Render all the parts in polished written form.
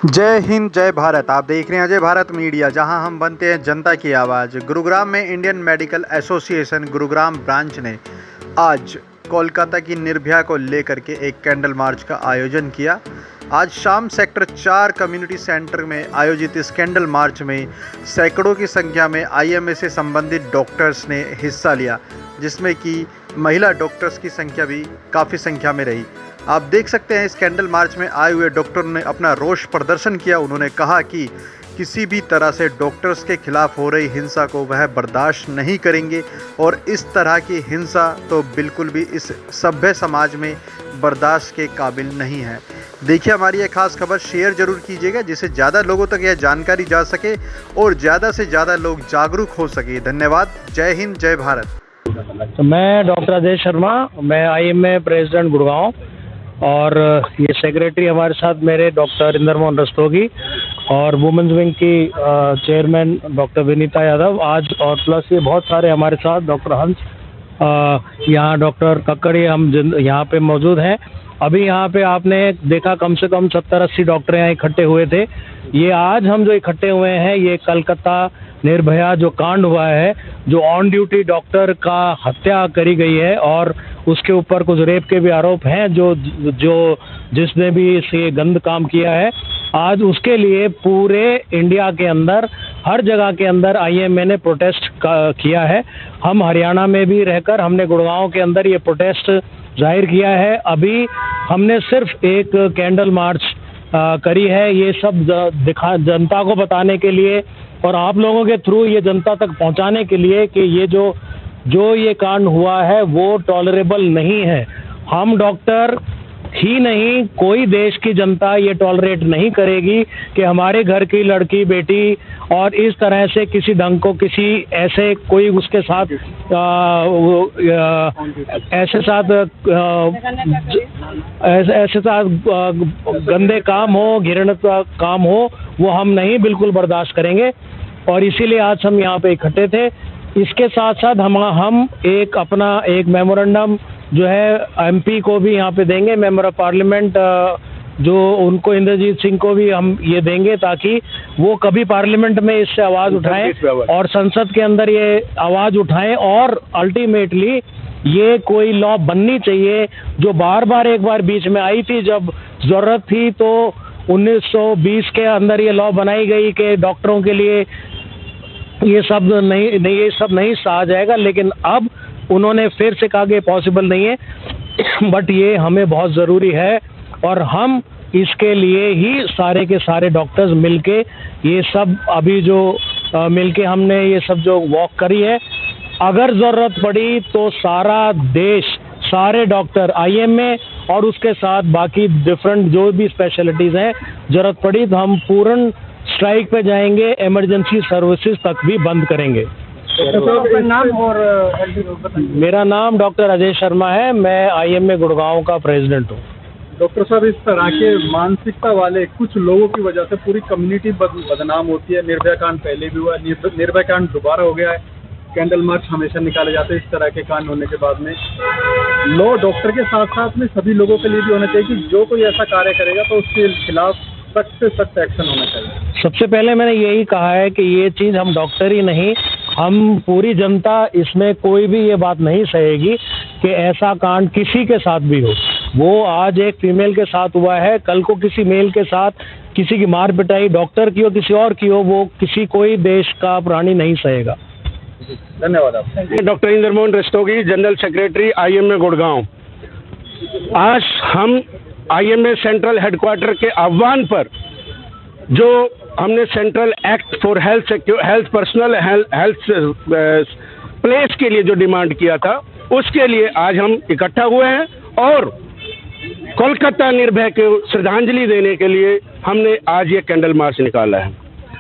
जय हिंद जय भारत। आप देख रहे हैं अजय भारत मीडिया, जहां हम बनते हैं जनता की आवाज़। गुरुग्राम में Indian medical association Gurugram branch ने आज कोलकाता की निर्भया को लेकर के एक कैंडल मार्च का आयोजन किया। आज शाम सेक्टर 4 कम्युनिटी सेंटर में आयोजित इस कैंडल मार्च में सैकड़ों की संख्या में आईएमए से संबंधित डॉक्टर्स ने हिस्सा लिया, जिसमें कि महिला डॉक्टर्स की संख्या भी काफ़ी संख्या में रही। आप देख सकते हैं इस कैंडल मार्च में आए हुए डॉक्टरों ने अपना रोष प्रदर्शन किया। उन्होंने कहा कि किसी भी तरह से डॉक्टर्स के खिलाफ हो रही हिंसा को वह बर्दाश्त नहीं करेंगे और इस तरह की हिंसा तो बिल्कुल भी इस सभ्य समाज में बर्दाश्त के काबिल नहीं है। देखिए हमारी ये खास खबर शेयर जरूर कीजिएगा, जिससे ज़्यादा लोगों तक यह जानकारी जा सके और ज़्यादा से ज़्यादा लोग जागरूक हो सके। धन्यवाद। जय हिंद जय भारत। तो मैं डॉक्टर अजय शर्मा, मैं आईएमए प्रेसिडेंट गुड़गांव, और ये सेक्रेटरी हमारे साथ मेरे डॉक्टर इंद्रमोहन रस्तोगी और वुमेन्स विंग की चेयरमैन डॉक्टर विनीता यादव आज, और प्लस ये बहुत सारे हमारे साथ डॉक्टर हंस, यहाँ डॉक्टर कक्कड़ी, हम यहाँ पे मौजूद हैं। अभी यहाँ पे आपने देखा कम से कम 70-80 डॉक्टर यहाँ इकट्ठे हुए थे। ये आज हम जो इकट्ठे हुए हैं, ये कलकत्ता निर्भया जो कांड हुआ है, जो ऑन ड्यूटी डॉक्टर का हत्या करी गई है और उसके ऊपर कुछ रेप के भी आरोप हैं, जो जिसने भी ये गंद काम किया है, आज उसके लिए पूरे इंडिया के अंदर हर जगह के अंदर आईएमए ने प्रोटेस्ट किया है। हम हरियाणा में भी रहकर हमने गुड़गांव के अंदर ये प्रोटेस्ट जाहिर किया है। अभी हमने सिर्फ एक कैंडल मार्च करी है, ये सब जनता को बताने के लिए और आप लोगों के थ्रू ये जनता तक पहुंचाने के लिए कि ये जो ये कांड हुआ है वो टॉलरेबल नहीं है। हम डॉक्टर ही नहीं, कोई देश की जनता ये टॉलरेट नहीं करेगी कि हमारे घर की लड़की बेटी और इस तरह से किसी ढंग को किसी ऐसे कोई उसके साथ ऐसे साथ गंदे काम हो, घृणित काम हो, वो हम नहीं बिल्कुल बर्दाश्त करेंगे। और इसीलिए आज हम यहाँ पे इकट्ठे थे। इसके साथ साथ हम एक अपना एक मेमोरेंडम जो है एमपी को भी यहाँ पे देंगे, मेंबर ऑफ पार्लियामेंट, जो उनको इंद्रजीत सिंह को भी हम ये देंगे ताकि वो कभी पार्लियामेंट में इससे आवाज़ उठाएं और संसद के अंदर ये आवाज़ उठाएं और अल्टीमेटली ये कोई लॉ बननी चाहिए, जो बार बार एक बार बीच में आई थी जब ज़रूरत थी, तो 1920 के अंदर ये लॉ बनाई गई कि डॉक्टरों के लिए ये सब नहीं सहा जाएगा, लेकिन अब उन्होंने फिर से कहा कि पॉसिबल नहीं है। बट ये हमें बहुत ज़रूरी है और हम इसके लिए ही सारे के सारे डॉक्टर्स मिलके ये सब अभी जो मिलके हमने ये सब जो वॉक करी है, अगर ज़रूरत पड़ी तो सारा देश, सारे डॉक्टर आईएमए और उसके साथ बाकी डिफरेंट जो भी स्पेशलिटीज़ हैं, ज़रूरत पड़ी तो हम पूर्ण स्ट्राइक पे जाएंगे, इमरजेंसी सर्विसेज तक भी बंद करेंगे। नाम और मेरा नाम डॉक्टर अजय शर्मा है, मैं आईएमए गुड़गांव का प्रेसिडेंट हूँ। डॉक्टर साहब, इस तरह के मानसिकता वाले कुछ लोगों की वजह से पूरी कम्युनिटी बदनाम होती है। निर्भया कांड पहले भी हुआ, निर्भया कांड दोबारा हो गया है। कैंडल मार्च हमेशा निकाले जाते हैं इस तरह के कांड होने के बाद में। लो डॉक्टर के साथ साथ में सभी लोगों के लिए भी होना चाहिए कि जो कोई ऐसा कार्य करेगा तो उसके खिलाफ सख्त से सख्त एक्शन होना चाहिए। सबसे पहले मैंने यही कहा है कि ये चीज़ हम डॉक्टर ही नहीं, हम पूरी जनता, इसमें कोई भी ये बात नहीं सहेगी कि ऐसा कांड किसी के साथ भी हो। वो आज एक फीमेल के साथ हुआ है, कल को किसी मेल के साथ किसी की मार पिटाई, डॉक्टर की हो किसी और की हो, वो कोई देश का प्राणी नहीं सहेगा। धन्यवाद आप। Doctor Indramohan Rastogi, general secretary IMA Gurgaon. आज हम आईएमए सेंट्रल हेडक्वार्टर के आह्वान पर जो हमने central act for health personnel health place के लिए जो डिमांड किया था, उसके लिए आज हम इकट्ठा हुए हैं और कोलकाता निर्भया को श्रद्धांजलि देने के लिए हमने आज ये कैंडल मार्च निकाला है।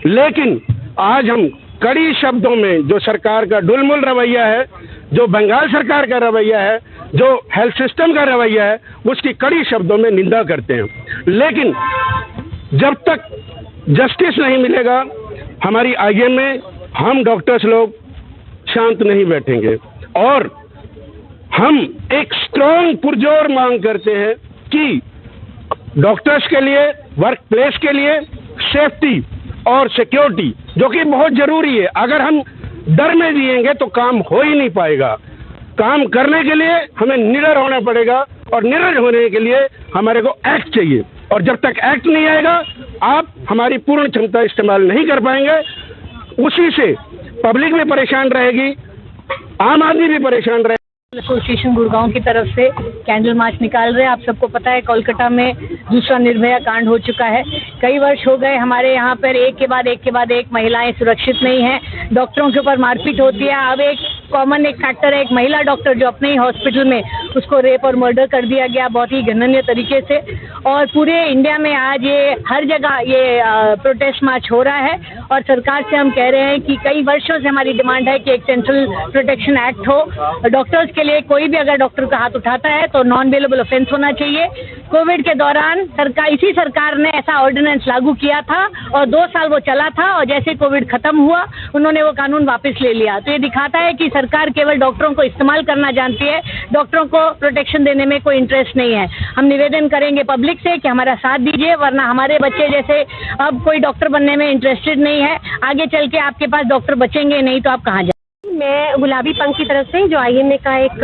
लेकिन आज हम कड़ी शब्दों में जो सरकार का डुलमुल रवैया है, जो बंगाल सरकार का रवैया है, जो हेल्थ सिस्टम का रवैया है, उसकी कड़ी शब्दों में निंदा करते हैं। लेकिन जब तक जस्टिस नहीं मिलेगा, हमारी आईएमए, हम डॉक्टर्स लोग शांत नहीं बैठेंगे और हम एक स्ट्रॉन्ग पुरजोर मांग करते हैं कि डॉक्टर्स के लिए, वर्क प्लेस के लिए सेफ्टी और सिक्योरिटी, जो कि बहुत जरूरी है। अगर हम डर में जिएंगे तो काम हो ही नहीं पाएगा। काम करने के लिए हमें निडर होना पड़ेगा, और निडर होने के लिए हमारे को एक्ट चाहिए, और जब तक एक्ट नहीं आएगा आप हमारी पूर्ण क्षमता इस्तेमाल नहीं कर पाएंगे। उसी से पब्लिक भी परेशान रहेगी, आम आदमी भी परेशान रहेगा। एसोसिएशन गुड़गांव की तरफ से कैंडल मार्च निकाल रहे हैं। आप सबको पता है कोलकाता में दूसरा निर्भया कांड हो चुका है। कई वर्ष हो गए हमारे यहाँ पर एक के बाद एक महिलाएं सुरक्षित नहीं हैं, डॉक्टरों के ऊपर मारपीट होती है। अब एक कॉमन एक फैक्टर है, एक महिला डॉक्टर जो अपने ही हॉस्पिटल में उसको रेप और मर्डर कर दिया गया बहुत ही घृण्य तरीके से। और पूरे इंडिया में आज ये हर जगह ये प्रोटेस्ट मार्च हो रहा है, और सरकार से हम कह रहे हैं कि कई वर्षों से हमारी डिमांड है कि एक सेंट्रल प्रोटेक्शन एक्ट हो। डॉक्टर्स के लिए कोई भी अगर डॉक्टर का हाथ उठाता है तो नॉन बेलेबल ऑफेंस होना चाहिए। कोविड के दौरान इसी सरकार ने ऐसा ऑर्डिनेंस लागू किया था, और 2 साल वो चला था, और जैसे कोविड खत्म हुआ उन्होंने वो कानून वापस ले लिया। तो ये दिखाता है कि सरकार केवल डॉक्टरों को इस्तेमाल करना जानती है, डॉक्टरों को प्रोटेक्शन देने में कोई इंटरेस्ट नहीं है। हम निवेदन करेंगे पब्लिक से कि हमारा साथ दीजिए, वरना हमारे बच्चे जैसे अब कोई डॉक्टर बनने में इंटरेस्टेड नहीं है, आगे चल के आपके पास डॉक्टर बचेंगे नहीं तो आप कहाँ जाएंगे। मैं गुलाबी पंख की तरफ से, जो आईएमए का एक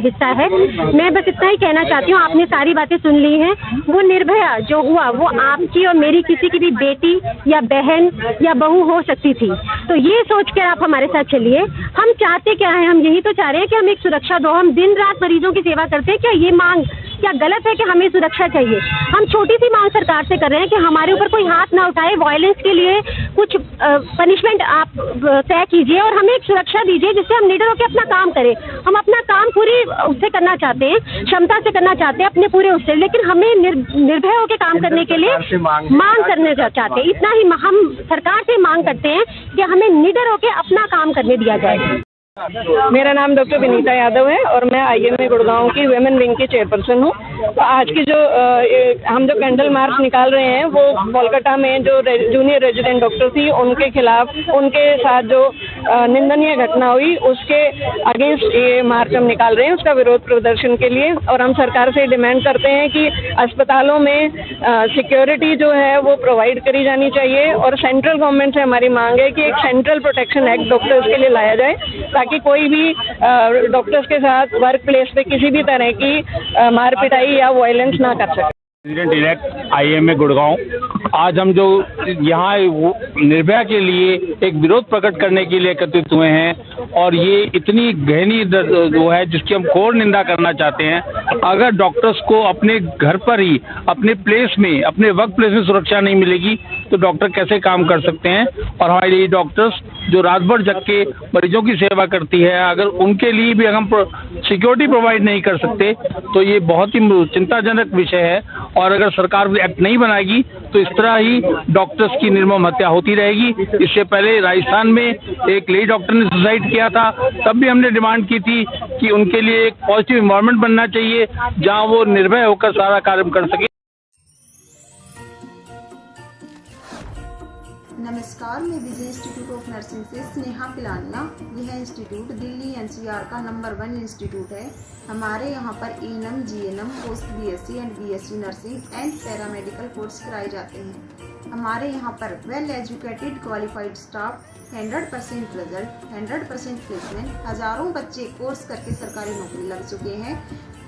हिस्सा है, मैं बस इतना ही कहना चाहती हूँ, आपने सारी बातें सुन ली हैं। वो निर्भया जो हुआ वो आपकी और मेरी किसी की भी बेटी या बहन या बहू हो सकती थी। तो ये सोच कर आप हमारे साथ चलिए। हम चाहते क्या है, हम यही तो चाह रहे हैं कि हम एक सुरक्षा दो। हम दिन रात मरीजों की सेवा करते हैं, क्या ये मांग क्या गलत है कि हमें सुरक्षा चाहिए? हम छोटी सी मांग सरकार से कर रहे हैं कि हमारे ऊपर कोई हाथ ना उठाए, वायलेंस के लिए कुछ पनिशमेंट आप तय कीजिए और हमें एक सुरक्षा दीजिए जिससे हम निडर होकर अपना काम करें। हम अपना काम पूरी उससे करना चाहते हैं, क्षमता से करना चाहते हैं, अपने पूरे उससे, लेकिन हमें निर्भय होकर काम करने के लिए मांग करने चाहते हैं। इतना ही हम सरकार से मांग करते हैं कि हमें निडर होकर अपना काम करने दिया जाए। मेरा नाम डॉक्टर विनीता यादव है और मैं आईएमए गुड़गांव की वुमेन विंग की चेयरपर्सन हूँ। तो आज की हम जो कैंडल मार्च निकाल रहे हैं वो कोलकाता में जो जूनियर रेजिडेंट डॉक्टर थी उनके खिलाफ, उनके साथ जो निंदनीय घटना हुई उसके अगेंस्ट ये मार्च हम निकाल रहे हैं, उसका विरोध प्रदर्शन के लिए। और हम सरकार से डिमांड करते हैं कि अस्पतालों में सिक्योरिटी जो है वो प्रोवाइड करी जानी चाहिए, और सेंट्रल गवर्नमेंट से हमारी मांग है कि एक सेंट्रल प्रोटेक्शन एक्ट डॉक्टर्स के लिए लाया जाए, ताकि कोई भी डॉक्टर्स के साथ वर्क प्लेस पे किसी भी तरह की मार पिटाई या वायलेंस ना कर सके। प्रेसिडेंट इलेक्ट आईएमए गुड़गांव, आज हम जो यहाँ निर्भया के लिए एक विरोध प्रकट करने के लिए एकत्रित हुए हैं, और ये इतनी गहनी वो है जिसकी हम घोर निंदा करना चाहते हैं। अगर डॉक्टर्स को अपने घर पर ही, अपने प्लेस में, अपने वर्क प्लेस में सुरक्षा नहीं मिलेगी तो डॉक्टर कैसे काम कर सकते हैं? और हमारे लिए डॉक्टर्स जो रात भर जग के मरीजों की सेवा करती है, अगर उनके लिए भी हम सिक्योरिटी प्रोवाइड नहीं कर सकते तो ये बहुत ही चिंताजनक विषय है। और अगर सरकार एक्ट नहीं बनाएगी तो इस तरह ही डॉक्टर्स की निर्मम हत्या होती रहेगी। इससे पहले राजस्थान में एक लेडी डॉक्टर ने सुसाइड किया था, तब भी हमने डिमांड की थी कि उनके लिए एक पॉजिटिव एनवायरनमेंट बनना चाहिए जहां वो निर्भय होकर सारा कार्य कर सके। नमस्कार, मैं विजय इंस्टीट्यूट ऑफ नर्सिंग से स्नेहा पिलानिया। यह इंस्टीट्यूट दिल्ली एनसीआर का नंबर 1 इंस्टीट्यूट है। हमारे यहाँ पर ANM, GNM, post BSc and BSc nursing and paramedical course कराए जाते हैं। हमारे यहाँ पर well educated qualified staff, 100% result, 100% placement, हजारों बच्चे कोर्स करके सरकारी नौकरी लग चुके हैं।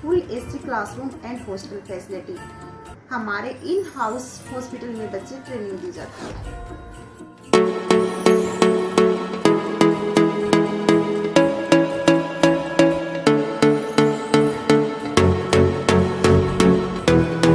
Full AC classroom and hostel facility. हमारे इन हाउस हॉस्पिटल में बच्चे ट्रेनिंग दी जाती है।